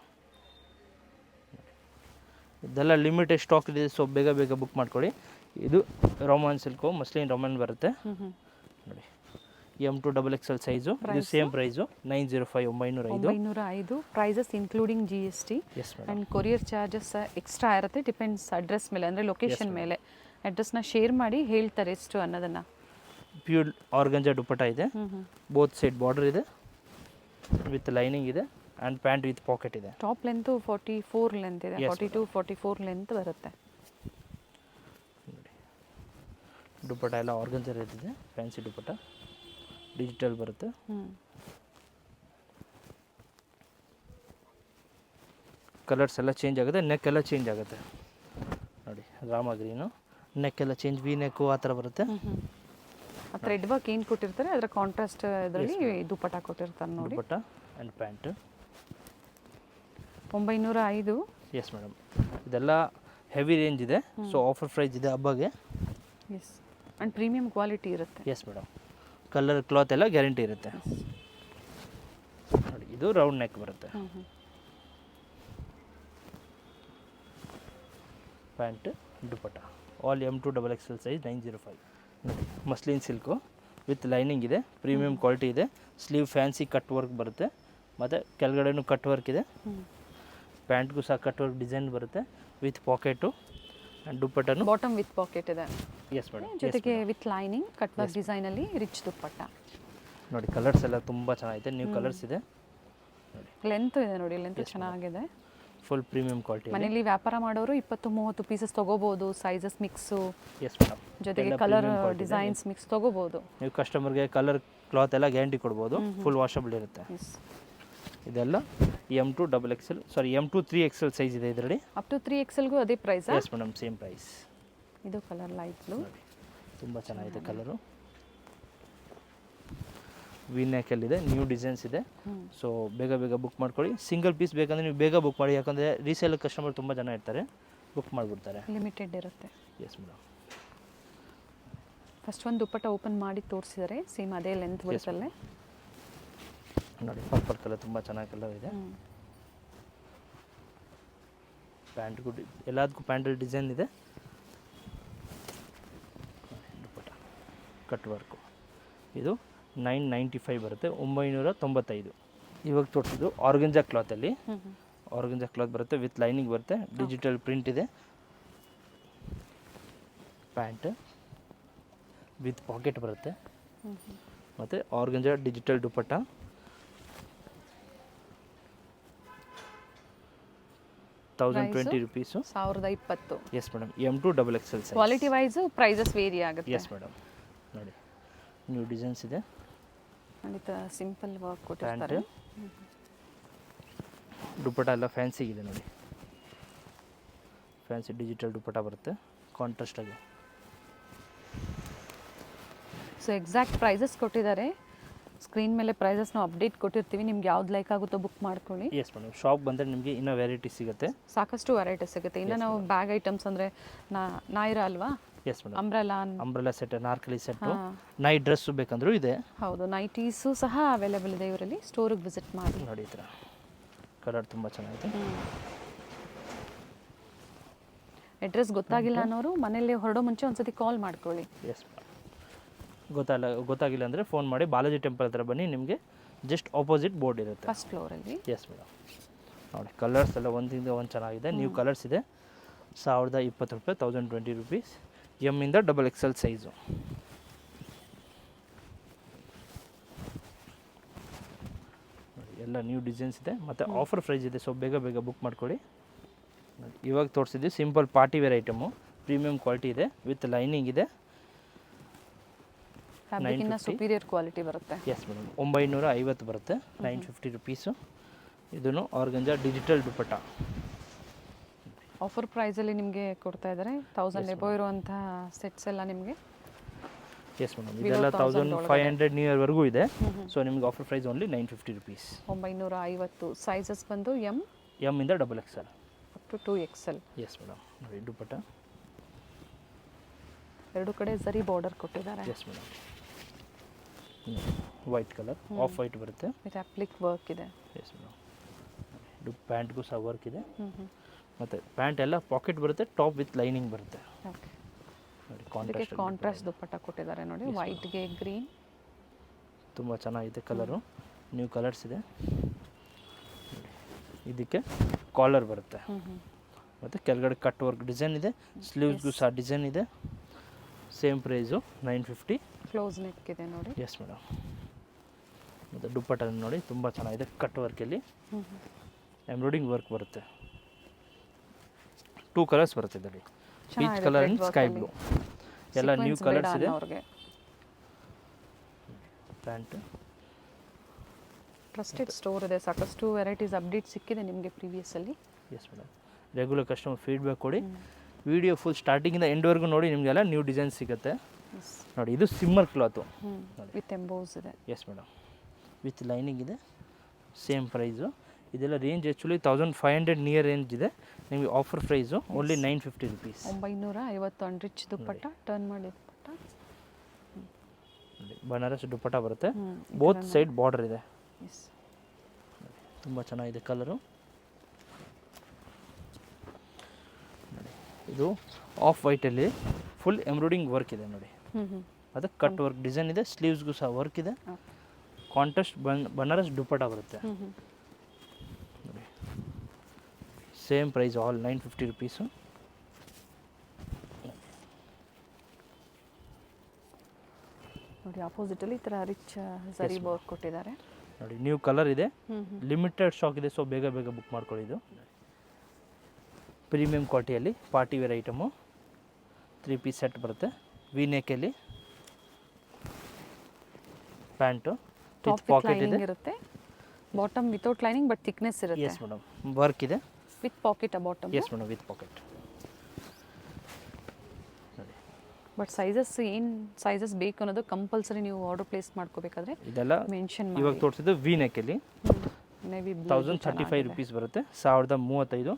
ಇದೆಲ್ಲ ಲಿಮಿಟೆಡ್ ಸ್ಟಾಕ್ ಇದೆ, ಸೊ ಬೇಗ ಬುಕ್ ಮಾಡ್ಕೊಳ್ಳಿ. ಇದು ರೋಮನ್ ಸಿಲ್ಕು, ಮಸ್ಲಿನ್ ರೋಮನ್ ಬರುತ್ತೆ. ನೋಡಿ M2 XXL ಸೈಜು. ಇದು same price 905, 905. Prices including GST. Yes madam. And courier charges extra ಇರುತ್ತೆ, ಡಿಪೆಂಡ್ಸ್ ಅಡ್ರೆಸ್ ಮೇಲೆ, ಅಂದರೆ ಲೊಕೇಶನ್ ಮೇಲೆ. ಅಡ್ರೆಸ್ನ ಶೇರ್ ಮಾಡಿ ಹೇಳ್ತಾರೆ ಎಷ್ಟು ಅನ್ನೋದನ್ನು. ಪ್ಯೂರ್ ಆರ್ಗಂಜಾ ದುಪ್ಪಟ್ಟ ಇದೆ, ಬೋತ್ ಸೈಡ್ ಬಾರ್ಡರ್ ಇದೆ ವಿತ್ ಲೈನಿಂಗ್ ಇದೆ ಆ್ಯಂಡ್ ಪ್ಯಾಂಟ್ ವಿತ್ ಪಾಕೆಟ್ ಇದೆ. ಟಾಪ್ ಲೆಂತು 44 ಲೆಂತ್ ಇದೆ, 42-44 ಲೆಂತ್ ಬರುತ್ತೆ. ನೋಡಿ ದುಪ್ಪಟ್ಟ ಎಲ್ಲ ಆರ್ಗಂಜಾ ಇದೆ, ಫ್ಯಾನ್ಸಿ ದುಪ್ಪಟ್ಟ, ಡಿಜಿಟಲ್ ಬರುತ್ತೆ. ಕಲರ್ಸ್ ಎಲ್ಲ ಚೇಂಜ್ ಆಗುತ್ತೆ, ನೆಕ್ ಎಲ್ಲ ಚೇಂಜ್ ಆಗುತ್ತೆ. ನೋಡಿ ರಾಮ ಗ್ರೀನು, ನೆಕ್ ಎಲ್ಲ ಚೇಂಜ್, ವಿ ನೆಕ್ಕು ಆ ಥರ ಬರುತ್ತೆ. ಆ ಥ್ರೆಡ್ ವರ್ಕ್ ಏನು ಕೊಟ್ಟಿರ್ತಾರೆ ಅದರ ಕಾಂಟ್ರಾಸ್ಟ್ ಇದರಲ್ಲಿ ದುಪ್ಪಟ್ಟ ಕೊಟ್ಟಿರ್ತಾರೆ ನೋಡಿ. ದುಪ್ಪಟ್ಟ ಆ್ಯಂಡ್ ಪ್ಯಾಂಟ್ 905. S madam. ಇದೆಲ್ಲ ಹೆವಿ ರೇಂಜ್ ಇದೆ, ಸೊ ಆಫರ್ ಪ್ರೈಸ್ ಇದೆ ಹಬ್ಬಗೆ. ಎಸ್ ಆ್ಯಂಡ್ ಪ್ರೀಮಿಯಂ ಕ್ವಾಲಿಟಿ ಇರುತ್ತೆ. Yes madam. ಕಲರ್ ಕ್ಲಾತ್ ಎಲ್ಲ ಗ್ಯಾರಂಟಿ ಇರುತ್ತೆ. ನೋಡಿ ಇದು ರೌಂಡ್ ನೆಕ್ ಬರುತ್ತೆ. ಪ್ಯಾಂಟ್ ದುಪ್ಪಟ್ಟ ಆಲ್ M2 XXL ಸೈಜ್ 905. ನೋಡಿ ಮಸ್ಲಿನ್ ಸಿಲ್ಕು ವಿತ್ ಲೈನಿಂಗ್ ಇದೆ, ಪ್ರೀಮಿಯಂ ಕ್ವಾಲಿಟಿ ಇದೆ. ಸ್ಲೀವ್ ಫ್ಯಾನ್ಸಿ ಕಟ್ ವರ್ಕ್ ಬರುತ್ತೆ, ಮತ್ತು ಕೆಳಗಡೆನೂ ಕಟ್ ವರ್ಕ್ ಇದೆ. ಪ್ಯಾಂಟ್ಗೂ ಸಹ ಕಟ್ ವರ್ಕ್ ಡಿಸೈನ್ ಬರುತ್ತೆ ವಿತ್ ಪಾಕೆಟು ಆ್ಯಂಡ್ ದುಪ್ಪಟ್ಟನು ಬಾಟಮ್ ವಿತ್ ಪಾಕೆಟ್ ಇದೆ. Yes madam. ಜೊತೆಗೆ ವಿತ್ ಲೈನಿಂಗ್ ಕಟ್ ವರ್ಕ್ ಡಿಸೈನಲ್ಲಿ ರಿಚ್ ದುಪ್ಪಟ್ಟ. ನೋಡಿ ಕಲರ್ಸ್ ಎಲ್ಲ ತುಂಬ ಚೆನ್ನಾಗಿದೆ, ನ್ಯೂ ಕಲರ್ಸ್ ಇದೆ. ನೋಡಿ ಲೆಂತ್ ಇದೆ ನೋಡಿ, ಲೆಂತ್ ಚೆನ್ನಾಗಿದೆ. Full premium quality. ಮನೇಲಿ ವ್ಯಾಪಾರ ಮಾಡೋರು 20-30 ಪೀಸಸ್ ತೊಗೋಬೋದು. ಸೈಜಸ್ ಮಿಕ್ಸು, ಎಸ್ ಮೇಡಮ್, ಜೊತೆಗೆ ಕಲರ್ ಡಿಸೈನ್ಸ್ ಮಿಕ್ಸ್ ತೊಗೋಬೋದು. ನೀವು ಕಸ್ಟಮರ್ಗೆ ಕಲರ್ ಕ್ಲಾತ್ ಎಲ್ಲ ಗ್ಯಾರಂಟಿ ಕೊಡ್ಬೋದು, ಫುಲ್ ವಾಷಬಲ್ ಇರುತ್ತೆ. ಇದೆಲ್ಲ M2 ಸಾರಿ M2 3XL ಸೈಜ್ ಇದೆ ಇದರಲ್ಲಿ. ಅಪ್ ಟು 3XLಗೂ ಅದೇ ಪ್ರೈಸಾ? Yes madam, same price. ಇದು ಕಲರ್ ಲೈಟ್ ಬ್ಲೂ, ತುಂಬ ಚೆನ್ನಾಗಿದೆ ಕಲರು. ವಿನ್ಯಾಕಲ್ಲಿದೆ, ನ್ಯೂ ಡಿಸೈನ್ಸ್ ಇದೆ. ಸೊ ಬೇಗ ಬೇಗ ಬುಕ್ ಮಾಡ್ಕೊಳ್ಳಿ. ಸಿಂಗಲ್ ಪೀಸ್ ಬೇಕಂದರೆ ನೀವು ಬೇಗ ಬುಕ್ ಮಾಡಿ, ಯಾಕಂದರೆ ರೀಸೇಲ್ ಕಸ್ಟಮರ್ ತುಂಬ ಜನ ಇರ್ತಾರೆ, ಬುಕ್ ಮಾಡಿಬಿಡ್ತಾರೆ. ಲಿಮಿಟೆಡ್ ಇರುತ್ತೆ. Yes madam. ಫಸ್ಟ್ ಒಂದು ದುಪ್ಪಟ್ಟ ಓಪನ್ ಮಾಡಿ ತೋರಿಸಿದರೆ ಸೇಮ್ ಅದೇ ಲೆಂತ್ ಬರುತ್ತಲ್ಲೇ. ನೋಡಿ ಪರ್ಪಲ್ ಕಲರ್ ತುಂಬ ಚೆನ್ನಾಗಿ ಕಲರ್ ಇದೆ. ಪ್ಯಾಂಟ್ಗೂ ಎಲ್ಲದಕ್ಕೂ ಪ್ಯಾಂಟಲ್ಲಿ ಡಿಸೈನ್ ಇದೆ. Dupatta cut work. ಇದು 995 ಬರುತ್ತೆ, 995. ಇವಾಗ ತೋರಿಸಿದ್ದು ಆರ್ಗಂಜಾ ಕ್ಲಾತಲ್ಲಿ. ಆರ್ಗಂಜಾ ಕ್ಲಾತ್ ಬರುತ್ತೆ, ವಿತ್ ಲೈನಿಂಗ್ ಬರುತ್ತೆ, ಡಿಜಿಟಲ್ ಪ್ರಿಂಟ್ ಇದೆ. ಪ್ಯಾಂಟ್ ವಿತ್ ಪಾಕೆಟ್ ಬರುತ್ತೆ, ಮತ್ತು organza digital dupatta. 1020 rupees. 1020. Yes madam, M2 XL size. Quality wise prices vary ಆಗುತ್ತೆ. Yes madam. ನೋಡಿ ನ್ಯೂ ಡಿಸೈನ್ಸ್ ಇದೆ. ಖಂಡಿತ ಸಿಂಪಲ್ ವರ್ಕ್ ಕೊಟ್ಟಿರ್ತಾರೆ. ದುಪ್ಪಟ್ಟ ಎಲ್ಲ ಫ್ಯಾನ್ಸಿಗಿದೆ ನೋಡಿ, ಫ್ಯಾನ್ಸಿ ಡಿಜಿಟಲ್ ದುಪ್ಪಟ್ಟ ಬರುತ್ತೆ, ಕಾಂಟ್ರಾಸ್ಟ್ ಆಗಿ. ಸೊ ಎಕ್ಸಾಕ್ಟ್ ಪ್ರೈಸಸ್ ಕೊಟ್ಟಿದ್ದಾರೆ. ಸ್ಕ್ರೀನ್ ಮೇಲೆ ಪ್ರೈಸಸ್ನ ಅಪ್ಡೇಟ್ ಕೊಟ್ಟಿರ್ತೀವಿ, ನಿಮ್ಗೆ ಯಾವ್ದು ಲೈಕ್ ಆಗುತ್ತೋ ಬುಕ್ ಮಾಡ್ಕೊಳ್ಳಿ. Yes madam. ಶಾಪ್ ಬಂದರೆ ನಿಮಗೆ ಇನ್ನೂ ವೆರೈಟಿ ಸಿಗುತ್ತೆ, ಸಾಕಷ್ಟು ವೆರೈಟಿ ಸಿಗುತ್ತೆ. ಇನ್ನು ನಾವು ಬ್ಯಾಗ್ ಐಟಮ್ಸ್ ಅಂದರೆ ನಾಯಿರಾ ಅಲ್ವಾ? Yes madam. ಅಂಬ್ರೆಲಾ ಸೆಟ್, ನಾರ್ಕಲಿ ಸೆಟ್ಟು, ನೈಟ್ ಡ್ರೆಸ್ಸು ಬೇಕಂದ್ರೂ ಇದೆ. ಹೌದು, ನೈಟೀಸು ಸಹ ಅವೈಲೇಬಲ್ ಇದೆ ಇವರಲ್ಲಿ. ಸ್ಟೋರಿಗೆ ವಿಸಿಟ್ ಮಾಡಿ. ನೋಡಿ ಈ ಥರ ಕಲರ್ ತುಂಬ ಚೆನ್ನಾಗಿದೆ. ಅಡ್ರೆಸ್ ಗೊತ್ತಾಗಿಲ್ಲ ಅನ್ನೋರು ಮನೇಲಿ ಹೊರಡೋ ಮುಂಚೆ ಒಂದ್ಸತಿ ಕಾಲ್ ಮಾಡ್ಕೊಳ್ಳಿ. Yes madam. ಗೊತ್ತಾಗಿಲ್ಲ ಅಂದರೆ ಫೋನ್ ಮಾಡಿ. ಬಾಲಾಜಿ ಟೆಂಪಲ್ ಹತ್ರ ಬನ್ನಿ, ನಿಮಗೆ ಜಸ್ಟ್ ಆಪೋಸಿಟ್ ಬೋರ್ಡ್ ಇರುತ್ತೆ, ಫಸ್ಟ್ ಫ್ಲೋರಲ್ಲಿ. Yes madam. ನೋಡಿ ಕಲರ್ಸ್ ಎಲ್ಲ ಒಂದಿಂದ ಒಂದು ಚೆನ್ನಾಗಿದೆ. ನ್ಯೂ ಕಲರ್ಸ್ ಇದೆ. 1020 ರೂಪಾಯಿ, 1020 rupees. M-ಇಂದ XXL size. ಎಲ್ಲ ನ್ಯೂ ಡಿಸೈನ್ಸ್ ಇದೆ, ಮತ್ತು ಆಫರ್ ಪ್ರೈಸ್ ಇದೆ. ಸೊ ಬೇಗ ಬೇಗ ಬುಕ್ ಮಾಡ್ಕೊಳ್ಳಿ. ಇವಾಗ ತೋರಿಸಿದ್ವಿ simple party wear item, premium quality ಇದೆ, ವಿತ್ ಲೈನಿಂಗ್ ಇದೆ. ಫ್ಯಾಬ್ರಿಕ್ಕಿಂತ ಸುಪೀರಿಯರ್ ಕ್ವಾಲಿಟಿ ಬರುತ್ತೆ. Yes madam. 950 ಬರುತ್ತೆ, 950 rupees. ಇದನ್ನು ಆರ್ಗಂಜಾ ಡಿಜಿಟಲ್ ದುಪ್ಪಟ್ಟ. ಆಫರ್ ಪ್ರೈಸಲ್ಲಿ ನಿಮಗೆ ಕೊಡ್ತಾ ಇದ್ದಾರೆ. 1000 ಎಬೋ ಇರುವಂತಹ ಸೆಟ್ಸ್ ಎಲ್ಲ ನಿಮಗೆ. Yes madam. ಇದೆಲ್ಲ 1500 ನ್ಯೂ ಇಯರ್ವರೆಗೂ ಇದೆ. ಸೊ ನಿಮಗೆ offer price only 950 rupees. 950. Sizes ಬಂದು M-ಇಂದ XXL up to 2XL. Yes madam. ನೋಡಿ ದುಪ್ಪಟ್ಟ ಎರಡು ಕಡೆ ಸರಿ ಬಾರ್ಡರ್ ಕೊಟ್ಟಿದ್ದಾರೆ. Yes madam. White colour, off white ಬರುತ್ತೆ, ವಿತ್ ಅಪ್ಲಿಕ್ ವರ್ಕ್ ಇದೆ. Yes madam. ಪ್ಯಾಂಟ್ಗೂ ಸಹ ವರ್ಕ್ ಇದೆ, ಮತ್ತು ಪ್ಯಾಂಟ್ ಎಲ್ಲ ಪಾಕೆಟ್ ಬರುತ್ತೆ, ಟಾಪ್ ವಿತ್ ಲೈನಿಂಗ್ ಬರುತ್ತೆ. ಓಕೆ. ನೋಡಿ ಕಾಂಟ್ರಾಸ್ಟ್ ದುಪ್ಪಟ್ಟ ಕೊಟ್ಟಿದ್ದಾರೆ ನೋಡಿ, ವೈಟ್ಗೆ ಗ್ರೀನ್. ತುಂಬ ಚೆನ್ನಾಗಿದೆ ಕಲರು, ನ್ಯೂ ಕಲರ್ಸ್ ಇದೆ. ಇದಕ್ಕೆ ಕಾಲರ್ ಬರುತ್ತೆ, ಮತ್ತು ಕೆಳಗಡೆ ಕಟ್ ವರ್ಕ್ ಡಿಸೈನ್ ಇದೆ. ಸ್ಲೀವ್ಸ್ಗೂ ಸಹ ಡಿಸೈನ್ ಇದೆ. Same price 950. ಕ್ಲೋಸ್ ನೆಕ್ ಇದೆ ನೋಡಿ. S madam. ಮತ್ತು ದುಪ್ಪಟ್ಟ ನೋಡಿ ತುಂಬ ಚೆನ್ನಾಗಿದೆ, ಕಟ್ ವರ್ಕಲ್ಲಿ ಎಂಬ್ರಾಯ್ಡಿಂಗ್ ವರ್ಕ್ ಬರುತ್ತೆ. 2 ಕಲರ್ಸ್ ಬರುತ್ತೆ ಇದರಲ್ಲಿ, peach colour and sky blue. ಎಲ್ಲ ನ್ಯೂ ಕಲರ್ಸ್ ಇದೆ. ಪ್ಯಾಂಟ್ ಟ್ರಸ್ಟೆಡ್ ಸ್ಟೋರ್ ಇದೆ, ಸಾಕಷ್ಟು ವೆರೈಟೀಸ್ ಅಪ್ಡೇಟ್ ಸಿಕ್ಕಿದೆ ನಿಮಗೆ ಪ್ರೀವಿಯಸ್ಸಲ್ಲಿ. Yes madam. Regular customer feedback ಕೊಡಿ. ವಿಡಿಯೋ ಫುಲ್ ಸ್ಟಾರ್ಟಿಂಗಿಂದ ಎಂಡ್ವರೆಗೂ ನೋಡಿ, ನಿಮಗೆಲ್ಲ ನ್ಯೂ ಡಿಸೈನ್ ಸಿಗುತ್ತೆ. ನೋಡಿ ಇದು ಸಿಮ್ಮರ್ ಕ್ಲಾತು, ವಿತ್ ಎಂಬೋಸ್ ಇದೆ. Yes madam. ವಿತ್ ಲೈನಿಂಗ್ ಇದೆ, ಸೇಮ್ ಪ್ರೈಸು. ಇದೆಲ್ಲ ರೇಂಜ್ ಆ್ಯಕ್ಚುಲಿ 1500 ನಿಯರ್ ರೇಂಜ್ ಇದೆ. ನಿಮಗೆ offer price only 950 rupees. 950 rich dupatta. Turn ಮಾಡಿ ದುಪ್ಪಟ್ಟ, ಬನಾರಸ್ ದುಪ್ಪಟ್ಟ ಬರುತ್ತೆ, ಬೋತ್ ಸೈಡ್ ಬಾರ್ಡರ್ ಇದೆ. ತುಂಬ ಚೆನ್ನಾಗಿದೆ ಕಲರು. ಇದು ಆಫ್ ವೈಟಲ್ಲಿ ಫುಲ್ ಎಂಬ್ರಾಯ್ಡಿಂಗ್ ವರ್ಕ್ ಇದೆ ನೋಡಿ, ಅದಕ್ಕೆ ಕಟ್ ವರ್ಕ್ ಡಿಸೈನ್ ಇದೆ. ಸ್ಲೀವ್ಸ್ಗೂ ಸಹ ವರ್ಕ್ ಇದೆ. ಕಾಂಟ್ರಾಸ್ಟ್ ಬನಾರಸ್ ದುಪ್ಪಟ್ಟ ಬರುತ್ತೆ ನೋಡಿ. Same price all 950 rupees. ನೋಡಿ ಆಪೋಸಿಟಲ್ಲಿ ಈ ಥರ ರಿಚ್ ಸರಿ ವರ್ಕ್ ಕೊಟ್ಟಿದ್ದಾರೆ ನೋಡಿ. ನ್ಯೂ ಕಲರ್ ಇದೆ, ಲಿಮಿಟೆಡ್ ಸ್ಟಾಕ್ ಇದೆ. ಸೊ ಬೇಗ ಬೇಗ ಬುಕ್ ಮಾಡ್ಕೊಳ್ಳಿ. ಇದು ಪ್ರೀಮಿಯಂ ಕ್ವಾಲಿಟಿಯಲ್ಲಿ party wear item. 3 piece set ಬರುತ್ತೆ. ವಿ ನೆಕ್ಕಲ್ಲಿ ಪ್ಯಾಂಟು ವಿತ್ ಪಾಕೆಟ್ ಇದೆ. Bottom without lining but thickness ಇರುತ್ತೆ. ಎಸ್ ಮೇಡಮ್, ವರ್ಕ್ ಇದೆ. With pocket bottom. Yes madam, with pocket. But sizes ಏನು ಸೈಜಸ್ ಬೇಕು ಅನ್ನೋದು ಕಂಪಲ್ಸರಿ ನೀವು ಆರ್ಡರ್ ಪ್ಲೇಸ್ ಮಾಡ್ಕೋಬೇಕಾದ್ರೆ ಇದೆಲ್ಲ ಮೆನ್ಷನ್ ಇವಾಗ ತೋರಿಸಿದ್ದು ವಿ ನೆಕ್ಕಲ್ಲಿ ಮೇಬಿ 1035 ರುಪೀಸ್ ಬರುತ್ತೆ, 1035.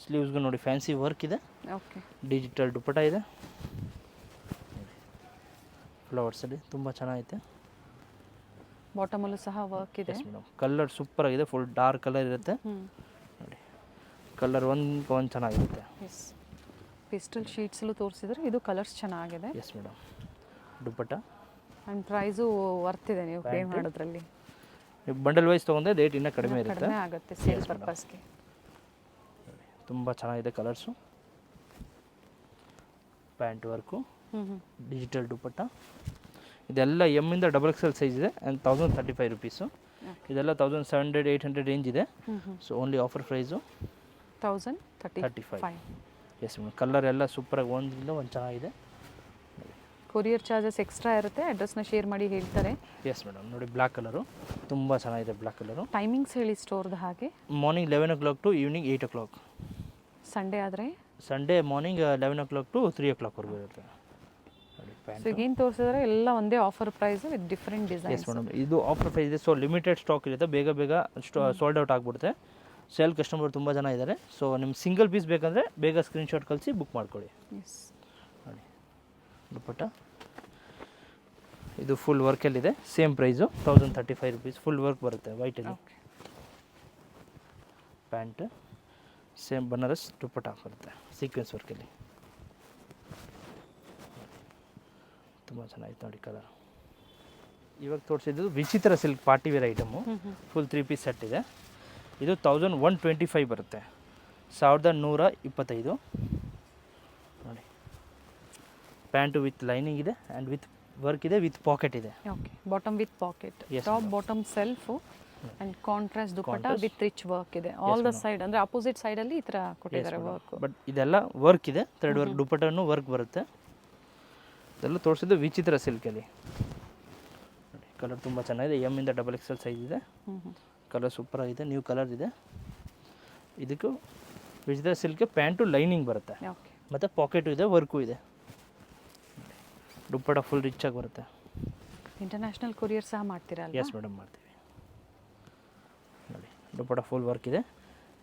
ಸ್ಲೀವ್ಸ್ಗೂ ನೋಡಿ ಫ್ಯಾನ್ಸಿ ವರ್ಕ್ ಇದೆ. ಓಕೆ. ಡಿಜಿಟಲ್ ದುಪ್ಪಟ್ಟ ಇದೆ, ಫ್ಲವರ್ಸಲ್ಲಿ ತುಂಬ ಚೆನ್ನಾಗೈತೆ. ಬಾಟಮಲ್ಲೂ ಸಹ ವರ್ಕ್ ಇದೆ. ಎಸ್ ಮೇಡಮ್, ಕಲರ್ ಸೂಪರ್ ಆಗಿದೆ, ಫುಲ್ ಡಾರ್ಕ್ ಕಲರ್ ಇರುತ್ತೆ ನೋಡಿ. ಕಲರ್ ಒಂದು ಚೆನ್ನಾಗಿರುತ್ತೆ. ಎಸ್, ಪೇಸ್ಟಲ್ ಶೀಟ್ಸಲ್ಲೂ ತೋರಿಸಿದ್ರೆ ಇದು ಕಲರ್ಸ್ ಚೆನ್ನಾಗಿದೆ. S madam, dupatta and price worth ಇದೆ ನೀವು ಪೇ ಮಾಡೋದ್ರಲ್ಲಿ. ನೀವು ಬಂಡಲ್ ವೈಸ್ ತೊಗೊಂಡ್ರೆ ರೇಟ್ ಇನ್ನೂ ಕಡಿಮೆ ಇರುತ್ತೆ. ಕಡಿಮೆ ಆಗುತ್ತೆ ಸೇಲ್ ಪರ್ಪಸ್ಗೆ. ತುಂಬ ಚೆನ್ನಾಗಿದೆ ಕಲರ್ಸು. ಪ್ಯಾಂಟ್ ವರ್ಕು, ಡಿಜಿಟಲ್ ದುಪ್ಪಟ್ಟ. ಇದೆಲ್ಲ ಎಮ್ಮಿಂದ XXL ಸೈಜ್ ಇದೆ ಆ್ಯಂಡ್ 1035 ರುಪೀಸು. ಇದೆಲ್ಲ 1700 800 ರೇಂಜ್ ಇದೆ. So only offer price 1035. Yes madam, colour ಎಲ್ಲ ಸೂಪರಾಗಿ ಒಂದರಿಂದ ಒಂದು ಚೆನ್ನಾಗಿದೆ. ಕೊರಿಯರ್ ಚಾರ್ಜಸ್ ಎಕ್ಸ್ಟ್ರಾ ಇರುತ್ತೆ. ಅಡ್ರೆಸ್ನ ಶೇರ್ ಮಾಡಿ ಹೇಳ್ತಾರೆ. ಎಸ್ ಮೇಡಮ್, ನೋಡಿ ಬ್ಲ್ಯಾಕ್ ಕಲರು ತುಂಬ ಚೆನ್ನಾಗಿದೆ. Black colour. ಟೈಮಿಂಗ್ಸ್ ಹೇಳಿ ಸ್ಟೋರ್ದು ಹಾಗೆ. Morning 11 o'clock to evening 8 o'clock. Sunday ಆದರೆ ಸಂಡೇ ಮಾರ್ನಿಂಗ್ 11 o'clock ಟು 3 o'clockವರೆಗೂ ಇರುತ್ತೆ. ನೋಡಿ ಪ್ಯಾಂಟ್. ಸೊ ಈಗೇನು ತೋರಿಸಿದ್ರೆ ಎಲ್ಲ ಒಂದೇ offer price with different designs. Yes madam, ಇದು ಆಫರ್ ಪ್ರೈಸ್ ಇದೆ. ಸೊ ಲಿಮಿಟೆಡ್ ಸ್ಟಾಕ್ ಇರುತ್ತೆ, ಬೇಗ ಸೋಲ್ಡ್ ಔಟ್ ಆಗಿಬಿಡುತ್ತೆ. ಸೇಲ್ ಕಸ್ಟಮರ್ ತುಂಬ ಜನ ಇದ್ದಾರೆ. ಸೊ ನಿಮ್ಗೆ ಸಿಂಗಲ್ ಪೀಸ್ ಬೇಕಂದರೆ ಬೇಗ ಸ್ಕ್ರೀನ್ಶಾಟ್ ಕಳಿಸಿ ಬುಕ್ ಮಾಡ್ಕೊಳ್ಳಿ. ಎಸ್, ನೋಡಿ ದುಪ್ಪಟ್ಟ. ಇದು ಫುಲ್ ವರ್ಕಲ್ಲಿದೆ. Same price 1035 rupees. Full work ಬರುತ್ತೆ ವೈಟಲ್ಲಿ. ಪ್ಯಾಂಟ್ ಸೇಮ್ ಬನಾರಸ್ ದುಪ್ಪಟ್ಟ ಬರುತ್ತೆ ಸೀಕ್ವೆನ್ಸ್ ವರ್ಕಲ್ಲಿ. ತುಂಬ ಚೆನ್ನಾಗಿತ್ತು ನೋಡಿ ಕಲರ್. ಇವಾಗ ತೋರಿಸಿದ್ದು Vichitra silk party wear item. Full 3 piece set ಇದೆ. ಇದು 1125 ಬರುತ್ತೆ, 1125 ನೋಡಿ. ಪ್ಯಾಂಟು ವಿತ್ ಲೈನಿಂಗ್ ಇದೆ ಆ್ಯಂಡ್ ವಿತ್ ವರ್ಕ್ ಇದೆ, ವಿತ್ ಪಾಕೆಟ್ ಇದೆ. Okay, bottom with pocket, top bottom self and contrast dupatta with rich work ಇದೆ. ಆಲ್ ದ ಸೈಡ್ ಅಂದರೆ ಅಪೋಸಿಟ್ ಸೈಡಲ್ಲಿ ಈ ಥರ ಕೊಟ್ಟಿದ್ದಾರೆ ವರ್ಕ್. ಬಟ್ ಇದೆಲ್ಲ ವರ್ಕ್ ಇದೆ, ಥ್ರೆಡ್ ವರ್ಕ್, ದುಪ್ಪಟ್ಟನು ವರ್ಕ್ ಬರುತ್ತೆ. ಇದೆಲ್ಲ ತೋರಿಸಿದ್ದು ವಿಚಿತ್ರ ಸಿಲ್ಕಲ್ಲಿ ನೋಡಿ. ಕಲರ್ ತುಂಬ ಚೆನ್ನಾಗಿದೆ. ಎಮ್ಮಿಂದ XXL ಸೈಜ್ ಇದೆ. ಕಲರ್ ಸೂಪರ್ ಆಗಿದೆ, ನ್ಯೂ ಕಲರ್ ಇದೆ. ಇದಕ್ಕೂ ವಿಚಿತ್ರ ಸಿಲ್ಕ್ಗೆ ಪ್ಯಾಂಟು ಲೈನಿಂಗ್ ಬರುತ್ತೆ ಮತ್ತು ಪಾಕೆಟು ಇದೆ, ವರ್ಕು ಇದೆ. ದುಪ್ಪಟ್ಟ ಫುಲ್ ರಿಚ್ ಆಗಿ ಬರುತ್ತೆ. ಇಂಟರ್ನ್ಯಾಷನಲ್ ಕೊರಿಯರ್ ಸಹ ಮಾಡ್ತೀರಾ? ಎಸ್ ಮೇಡಮ್, ಮಾಡ್ತೀವಿ ನೋಡಿ. ದುಪ್ಪಟ್ಟ ಫುಲ್ ವರ್ಕ್ ಇದೆ.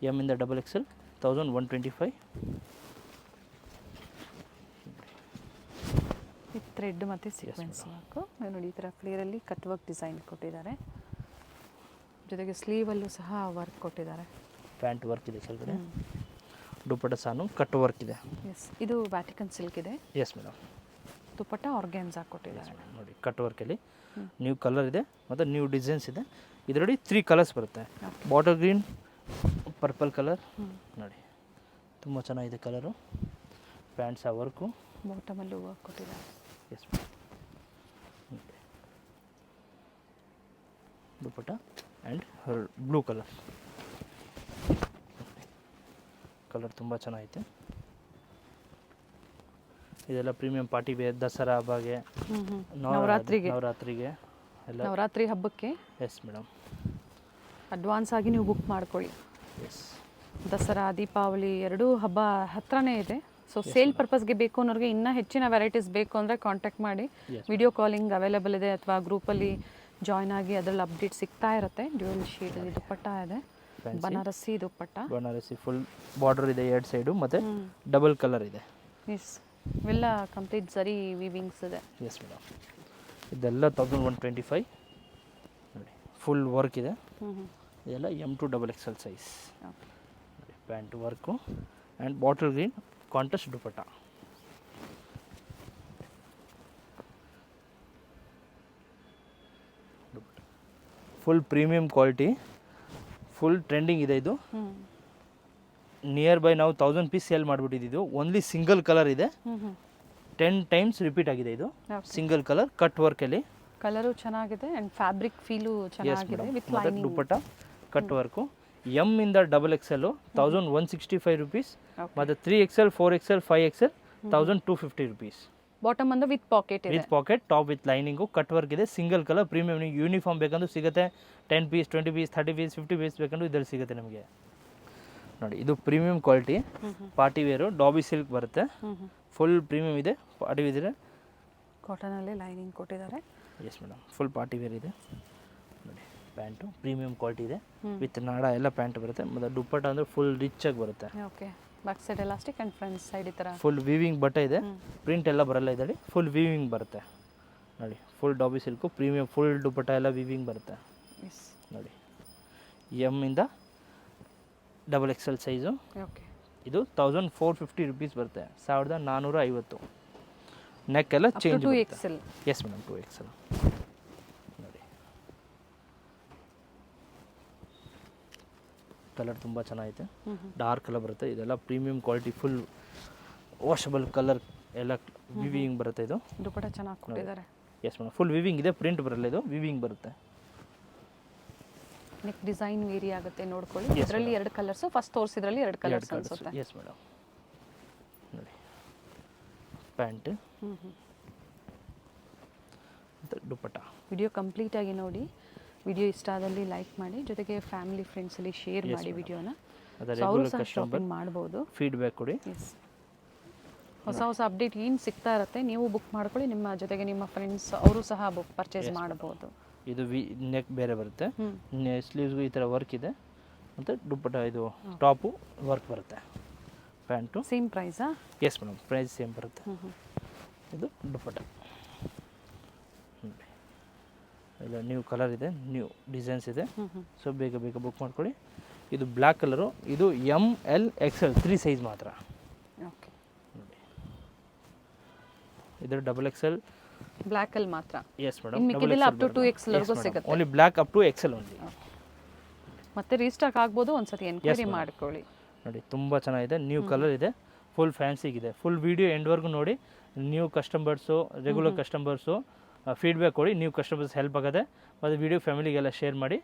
ಎಮ್ಮಿಂದ XXL 1125. ವಿತ್ ಥ್ರೆಡ್ ಮತ್ತು ಸೀಕ್ವೆನ್ಸ್ ವರ್ಕು ನೋಡಿ. ಈ ಥರ ಫ್ಲೇರಲ್ಲಿ ಕಟ್ ವರ್ಕ್ ಡಿಸೈನ್ ಕೊಟ್ಟಿದ್ದಾರೆ. ಜೊತೆಗೆ ಸ್ಲೀವಲ್ಲೂ ಸಹ ವರ್ಕ್ ಕೊಟ್ಟಿದ್ದಾರೆ. ಪ್ಯಾಂಟ್ ವರ್ಕ್ ಇದೆ ಕೆಳಗಡೆ. ದುಪ್ಪಟ್ಟ ಸಾನು ಕಟ್ ವರ್ಕ್ ಇದೆ. ಎಸ್, ಇದು ವ್ಯಾಟಿಕನ್ ಸಿಲ್ಕ್ ಇದೆ. Yes madam. ದುಪ್ಪಟ್ಟ ಆರ್ಗ್ಯಾನ್ಸಾ ಕೊಟ್ಟಿದ್ದಾರೆ ನೋಡಿ. ಕಟ್ ವರ್ಕಲ್ಲಿ ನ್ಯೂ ಕಲರ್ ಇದೆ ಮತ್ತು ನ್ಯೂ ಡಿಸೈನ್ಸ್ ಇದೆ. ಇದರಲ್ಲಿ 3 ಕಲರ್ಸ್ ಬರುತ್ತೆ. ಬಾಟಲ್ ಗ್ರೀನ್, ಪರ್ಪಲ್ ಕಲರ್ ನೋಡಿ. ತುಂಬ ಚೆನ್ನಾಗಿದೆ ಕಲರು. ಪ್ಯಾಂಟ್ಸ್ ಆ ವರ್ಕು, ಬಾಟಮಲ್ಲೂ ವರ್ಕ್ ಕೊಟ್ಟಿದ್ದಾರೆ. Yes dupatta and blue colour. Colour ತುಂಬ ಚೆನ್ನಾಗೈತೆ. ಇದೆಲ್ಲ ಪ್ರೀಮಿಯಂ ಪಾರ್ಟಿ ವೇರ್, ದಸರಾ ಹಬ್ಬಗೆ, ನವರಾತ್ರಿಗೆ ಎಲ್ಲ, ನವರಾತ್ರಿ ಹಬ್ಬಕ್ಕೆ. ಎಸ್ ಮೇಡಮ್, ಅಡ್ವಾನ್ಸ್ ಆಗಿ ನೀವು ಬುಕ್ ಮಾಡ್ಕೊಳ್ಳಿ. ಎಸ್, ದಸರಾ ದೀಪಾವಳಿ ಎರಡೂ ಹಬ್ಬ ಹತ್ರನೇ ಇದೆ. ಸೊ ಸೇಲ್ ಪರ್ಪಸ್ಗೆ ಬೇಕು ಅನ್ನೋರಿಗೆ ಇನ್ನೂ ಹೆಚ್ಚಿನ ವೆರೈಟೀಸ್ ಬೇಕು ಅಂದರೆ ಕಾಂಟ್ಯಾಕ್ಟ್ ಮಾಡಿ. ವಿಡಿಯೋ ಕಾಲಿಂಗ್ ಅವೈಲೇಬಲ್ ಇದೆ, ಅಥವಾ ಗ್ರೂಪಲ್ಲಿ ಜಾಯ್ನ್ ಆಗಿ ಅದರಲ್ಲಿ ಅಪ್ಡೇಟ್ ಸಿಗ್ತಾ ಇರುತ್ತೆ. ಡ್ಯೂಯಲ್ ಶೇಡಲ್ಲಿ ದುಪ್ಪಟ್ಟ ಇದೆ, ಬನಾರಸಿ ದುಪ್ಪಟ್ಟ. ಬನಾರಸಿ ಫುಲ್ ಬಾರ್ಡರ್ ಇದೆ 2 ಸೈಡು ಮತ್ತು ಡಬಲ್ ಕಲರ್ ಇದೆ. ಎಸ್, ಇವೆಲ್ಲ ಕಂಪ್ಲೀಟ್ ಝರಿ ವೀವಿಂಗ್ಸ್ ಇದೆ. ಎಸ್ ಮೇಡಮ್, ಇದೆಲ್ಲ 1125 ನೋಡಿ. ಫುಲ್ ವರ್ಕ್ ಇದೆ. ಇದೆಲ್ಲ M to XXL size. Pant work and bottle green contrast dupatta. Full premium quality, full trending ಇದೆ ಇದು. ನಿಯರ್ ಬೈ ನಾವು 1000 ಪೀಸ್ ಸೇಲ್ ಮಾಡಿಬಿಟ್ಟಿದ್ದು. ಓನ್ಲಿ ಸಿಂಗಲ್ ಕಲರ್ ಇದೆ, 10 ಟೈಮ್ಸ್ ರಿಪೀಟ್ ಆಗಿದೆ. ಇದು ಸಿಂಗಲ್ ಕಲರ್ ಕಟ್ ವರ್ಕಲ್ಲಿ. ಕಲರು ಚೆನ್ನಾಗಿದೆ ಆ್ಯಂಡ್ ಫ್ಯಾಬ್ರಿಕ್ ಫೀಲು ಚೆನ್ನಾಗಿದೆ with lining. Dupatta cut work. ಎಮ್ಮಿಂದ XXL 1165 ರುಪೀಸ್ ಮತ್ತು 3XL 4XL 5XL 1250 rupees. Bottom ಅಂದ್ರೆ ವಿತ್ ಪಾಕೆಟ್ ಇದೆ. With pocket, top with lining, cut work ಇದೆ, ಸಿಂಗಲ್ ಕಲರ್ ಪ್ರೀಮಿಯಂ. ನೀವು ಯೂನಿಫಾರ್ಮ್ ಬೇಕಂದ್ರೂ ಸಿಗುತ್ತೆ, 10 ಪೀಸ್ 20 ಪೀಸ್ 30 ಪೀಸ್ 50 ಪೀಸ್ ಬೇಕಂದ್ರೂ ಇದರಲ್ಲಿ ಸಿಗುತ್ತೆ ನಿಮಗೆ. ನೋಡಿ ಇದು premium quality party wear, dobby silk ಬರುತ್ತೆ, ಫುಲ್ ಪ್ರೀಮಿಯಂ ಇದೆ, ಪಾರ್ಟಿ ವೇರ್ ಇದೆ, ಕಾಟನಲ್ಲಿ ಲೈನಿಂಗ್ ಕೊಟ್ಟಿದ್ದಾರೆ. Yes madam, full party wear ಇದೆ. ನೋಡಿ ಪ್ಯಾಂಟು ಪ್ರೀಮಿಯಂ ಕ್ವಾಲಿಟಿ ಇದೆ, ವಿತ್ ನಾಡ ಎಲ್ಲ ಪ್ಯಾಂಟ್ ಬರುತ್ತೆ. ಮತ್ತು ದುಪ್ಪಟ್ಟ ಅಂದರೆ ಫುಲ್ ರಿಚ್ ಆಗಿ ಬರುತ್ತೆ. Okay, back side elastic and front side ಈ ಥರ ಫುಲ್ ವೀವಿಂಗ್ ಬಟ್ಟೆ ಇದೆ, ಪ್ರಿಂಟ್ ಎಲ್ಲ ಬರಲ್ಲ ಇದರಲ್ಲಿ, ಫುಲ್ ವೀವಿಂಗ್ ಬರುತ್ತೆ. ನೋಡಿ ಫುಲ್ ಡಾಬಿ ಸಿಲ್ಕು ಪ್ರೀಮಿಯಂ, ಫುಲ್ ದುಪ್ಪಟ್ಟ ಎಲ್ಲ ವೀವಿಂಗ್ ಬರುತ್ತೆ. ನೋಡಿ ಎಮ್ ಇಂದ XXL ಸೈಜು. ಓಕೆ, ಇದು 1450 ರುಪೀಸ್ ಬರುತ್ತೆ, 1450. ನೆಕ್ ಎಲ್ಲ change 2XL. Yes madam, 2XL. ನೋಡಿ ಕಲರ್ ತುಂಬ ಚೆನ್ನಾಗೈತೆ, ಡಾರ್ಕ್ ಕಲರ್ ಬರುತ್ತೆ. ಇದೆಲ್ಲ premium quality, full washable colour ಎಲ್ಲ ವಿವಿಂಗ್ ಬರುತ್ತೆ. ಇದು ದುಪ್ಪಟ್ಟ ಚೆನ್ನಾಗಿ ಕೊಟ್ಟಿದ್ದಾರೆ. ಎಸ್ ಮೇಡಮ್, ಫುಲ್ ವಿವಿಂಗ್ ಇದೆ, ಪ್ರಿಂಟ್ ಬರಲ್ಲ, ಇದು ವಿವಿಂಗ್ ಬರುತ್ತೆ. ನೆಕ್ ಡಿಸೈನ್ ವೇರಿ ಆಗುತ್ತೆ, ನೋಡ್ಕೊಳ್ಳಿ. ಇದರಲ್ಲಿ 2 ಕಲರ್ಸು, ಫಸ್ಟ್ ತೋರಿಸಿದ್ರಲ್ಲಿ 2 ಕಲರ್ಸ್ ಅನ್ಸುತ್ತೆ. S madam. ನೋಡಿ ಪ್ಯಾಂಟ್ ಮತ್ತು ದುಪ್ಪಟ್ಟ. ವಿಡಿಯೋ ಕಂಪ್ಲೀಟ್ ಆಗಿ ನೋಡಿ. ವಿಡಿಯೋ ಇಷ್ಟ ಆದಲ್ಲಿ ಲೈಕ್ ಮಾಡಿ, ಜೊತೆಗೆ ಫ್ಯಾಮಿಲಿ ಫ್ರೆಂಡ್ಸಲ್ಲಿ ಶೇರ್ ಮಾಡಿ ವಿಡಿಯೋನ. ಅವರು ಸಹ ಶಾಪಿಂಗ್ ಮಾಡ್ಬೋದು. ಫೀಡ್ಬ್ಯಾಕ್ ಕೊಡಿ. ಎಸ್, ಹೊಸ ಹೊಸ ಅಪ್ಡೇಟ್ ಏನು ಸಿಗ್ತಾ ಇರುತ್ತೆ, ನೀವು ಬುಕ್ ಮಾಡ್ಕೊಳ್ಳಿ. ನಿಮ್ಮ ಜೊತೆಗೆ ನಿಮ್ಮ ಫ್ರೆಂಡ್ಸ್ ಅವರು ಸಹ ಬುಕ್ ಪರ್ಚೇಸ್ ಮಾಡ್ಬೋದು. ಇದು ನೆಕ್ ಬೇರೆ ಬರುತ್ತೆ, ಸ್ಲೀವ್ಸ್ಗೂ ಈ ಥರ ವರ್ಕ್ ಇದೆ, ಮತ್ತು ದುಪ್ಪಟ್ಟ ಇದು ಟಾಪು ವರ್ಕ್ ಬರುತ್ತೆ. ಪ್ಯಾಂಟು ಸೇಮ್ ಪ್ರೈಸಾ? ಎಸ್ ಮೇಡಮ್, ಪ್ರೈಸ್ ಸೇಮ್ ಬರುತ್ತೆ. ಇದು ದುಪ್ಪಟ್ಟ. ಇಲ್ಲ ನ್ಯೂ ಕಲರ್ ಇದೆ, ನ್ಯೂ ಡಿಸೈನ್ಸ್ ಇದೆ, ಸೊ ಬೇಗ ಬೇಗ ಬುಕ್ ಮಾಡ್ಕೊಳ್ಳಿ. ಇದು ಬ್ಲ್ಯಾಕ್ ಕಲರು, ಇದು ML XL 3 ಸೈಜ್ ಮಾತ್ರ. ಓಕೆ, ನೋಡಿ ಇದರ XXL ಬ್ಲ್ಯಾಕ್ ಅಲ್ಲಿ ಮಾತ್ರ. ಎಸ್ ಮೇಡಮ್, ಇನ್ನು ಮಿಕ್ಕಿದೆಲ್ಲ ಅಪ್ ಟು 2XL ವರೆಗೂ ಸಿಗುತ್ತೆ. Only black up to XL only. ಮತ್ತೆ ರೀಸ್ಟಾಕ್ ಆಗ್ಬೋದು, ಒಂದ್ಸತಿ ಎನ್ಕ್ವೈರಿ ಮಾಡ್ಕೊಳ್ಳಿ. ನೋಡಿ ತುಂಬ ಚೆನ್ನಾಗಿದೆ, ನ್ಯೂ ಕಲರ್ ಇದೆ, ಫುಲ್ ಫ್ಯಾನ್ಸಿಗಿದೆ. ಫುಲ್ ವಿಡಿಯೋ ಎಂಡ್ವರೆಗೂ ನೋಡಿ. New customers, regular customers feedback ಕೊಡಿ, ನ್ಯೂ ಕಸ್ಟಮರ್ಸ್ ಹೆಲ್ಪ್ ಆಗುತ್ತೆ. ಮತ್ತು ವಿಡಿಯೋ ಫ್ಯಾಮಿಲಿಗೆಲ್ಲ ಶೇರ್ ಮಾಡಿ.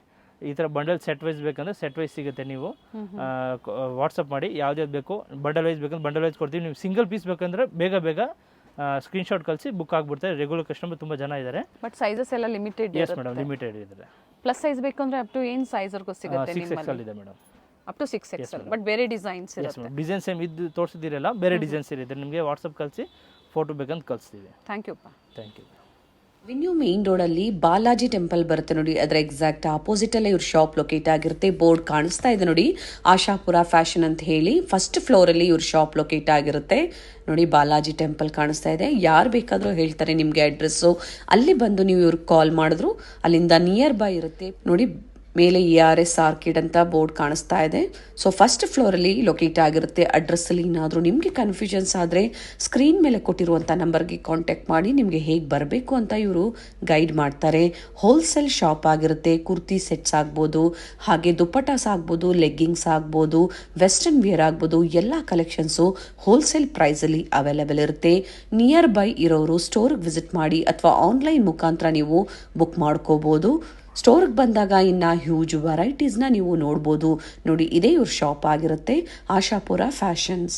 ಈ ಥರ ಬಂಡಲ್ ಸೆಟ್ ವೈಸ್ ಬೇಕಂದ್ರೆ ಸೆಟ್ ವೈಸ್ ಸಿಗುತ್ತೆ. ನೀವು ವಾಟ್ಸಪ್ ಮಾಡಿ, ಯಾವ್ದು ಬೇಕು ಬಂಡಲ್ ವೈಸ್ ಬೇಕಂದ್ರೆ ಬಂಡಲ್ ವೈಸ್ ಕೊಡ್ತೀವಿ. ನೀವು ಸಿಂಗಲ್ ಪೀಸ್ ಬೇಕಂದ್ರೆ ಬೇಗ ಬೇಗ ಸ್ಕ್ರೀನ್ಶಾಟ್ ಕಳಿಸಿ ಬುಕ್ ಆಗಿಬಿಡ್ತಾರೆ. ರೆಗ್ಯುಲರ್ ಕಸ್ಟಮರ್ ತುಂಬ ಜನ ಇದ್ದಾರೆ. ಬಟ್ ಸೈಜಸ್ ಎಲ್ಲ ಲಿಮಿಟೆಡ್. ಎಸ್ ಮೇಡಮ್, ಲಿಮಿಟೆಡ್ ಇದ್ದಾರೆ. ಪ್ಲಸ್ ಸೈಜ್ ಬೇಕು ಅಂದ್ರೆ ಅಪ್ ಟು ಏನು ಸೈಜ್ವರೆಗೂ ಸಿಗುತ್ತೆ? 6XL ಇದೆ ಮೇಡಮ್, ಅಪ್ ಟು 6XL. ಬಟ್ ಬೇರೆ ಡಿಸೈನ್ಸ್ ಇರುತ್ತೆ. ಡಿಸೈನ್ ಸೇಮ್ ಇದು ತೋರಿಸಿದಿರಲ್ಲ, ಬೇರೆ ಡಿಸೈನ್ಸ್ ಇರುತ್ತೆ. ನಿಮಗೆ ವಾಟ್ಸಪ್ ಕಳಿಸಿ, ಫೋಟೋ ಬೇಕಂತ ಕಳಿಸ್ತೀವಿ. Thank you. Thank you. Venue main ರೋಡಲ್ಲಿ ಬಾಲಾಜಿ ಟೆಂಪಲ್ ಬರುತ್ತೆ ನೋಡಿ, ಅದರ ಎಕ್ಸಾಕ್ಟ್ ಆಪೋಸಿಟ್ ಅಲ್ಲೇ ಇವ್ರ ಶಾಪ್ ಲೊಕೇಟ್ ಆಗಿರುತ್ತೆ. ಬೋರ್ಡ್ ಕಾಣಿಸ್ತಾ ಇದೆ ನೋಡಿ, ಆಶಾಪುರ ಫ್ಯಾಷನ್ ಅಂತ ಹೇಳಿ. ಫಸ್ಟ್ ಫ್ಲೋರ್ ಅಲ್ಲಿ ಇವ್ರ ಶಾಪ್ ಲೊಕೇಟ್ ಆಗಿರುತ್ತೆ ನೋಡಿ. ಬಾಲಾಜಿ ಟೆಂಪಲ್ ಕಾಣಿಸ್ತಾ ಇದೆ. ಯಾರು ಬೇಕಾದರೂ ಹೇಳ್ತಾರೆ ನಿಮಗೆ ಅಡ್ರೆಸ್ಸು. ಅಲ್ಲಿ ಬಂದು ನೀವು ಇವ್ರಿಗೆ ಕಾಲ್ ಮಾಡಿದ್ರು ಅಲ್ಲಿಂದ ನಿಯರ್ ಬೈ ಇರುತ್ತೆ ನೋಡಿ. ಮೇಲೆ ERS ಆರ್ಕಿಡ್ ಅಂತ ಬೋರ್ಡ್ ಕಾಣಿಸ್ತಾ ಇದೆ. ಸೊ ಫಸ್ಟ್ ಫ್ಲೋರಲ್ಲಿ ಲೊಕೇಟ್ ಆಗಿರುತ್ತೆ. ಅಡ್ರೆಸ್ಸಲ್ಲಿ ಏನಾದರೂ ನಿಮಗೆ ಕನ್ಫ್ಯೂಷನ್ಸ್ ಆದರೆ ಸ್ಕ್ರೀನ್ ಮೇಲೆ ಕೊಟ್ಟಿರುವಂಥ ನಂಬರ್ಗೆ ಕಾಂಟ್ಯಾಕ್ಟ್ ಮಾಡಿ, ನಿಮಗೆ ಹೇಗೆ ಬರಬೇಕು ಅಂತ ಇವರು ಗೈಡ್ ಮಾಡ್ತಾರೆ. ಹೋಲ್ಸೇಲ್ ಶಾಪ್ ಆಗಿರುತ್ತೆ. ಕುರ್ತಿ ಸೆಟ್ಸ್ ಆಗ್ಬೋದು, ಹಾಗೆ ದುಪ್ಪಟಾಸ್ ಆಗ್ಬೋದು, ಲೆಗ್ಗಿಂಗ್ಸ್ ಆಗ್ಬೋದು, ವೆಸ್ಟರ್ನ್ ವೇರ್ ಆಗ್ಬೋದು, ಎಲ್ಲ ಕಲೆಕ್ಷನ್ಸು ಹೋಲ್ಸೇಲ್ ಪ್ರೈಸಲ್ಲಿ ಅವೈಲೇಬಲ್ ಇರುತ್ತೆ. ನಿಯರ್ ಬೈ ಇರೋರು ಸ್ಟೋರ್ಗೆ ವಿಸಿಟ್ ಮಾಡಿ ಅಥವಾ ಆನ್ಲೈನ್ ಮುಖಾಂತರ ನೀವು ಬುಕ್ ಮಾಡ್ಕೋಬೋದು. ಸ್ಟೋರ್ಗೆ ಬಂದಾಗ ಇನ್ನು ಹ್ಯೂಜ್ ವೆರೈಟೀಸ್ನ ನೀವು ನೋಡ್ಬೋದು ನೋಡಿ. ಇದೇ ಇವ್ರ ಶಾಪ್ ಆಗಿರುತ್ತೆ, ಆಶಾಪುರ ಫ್ಯಾಷನ್ಸ್.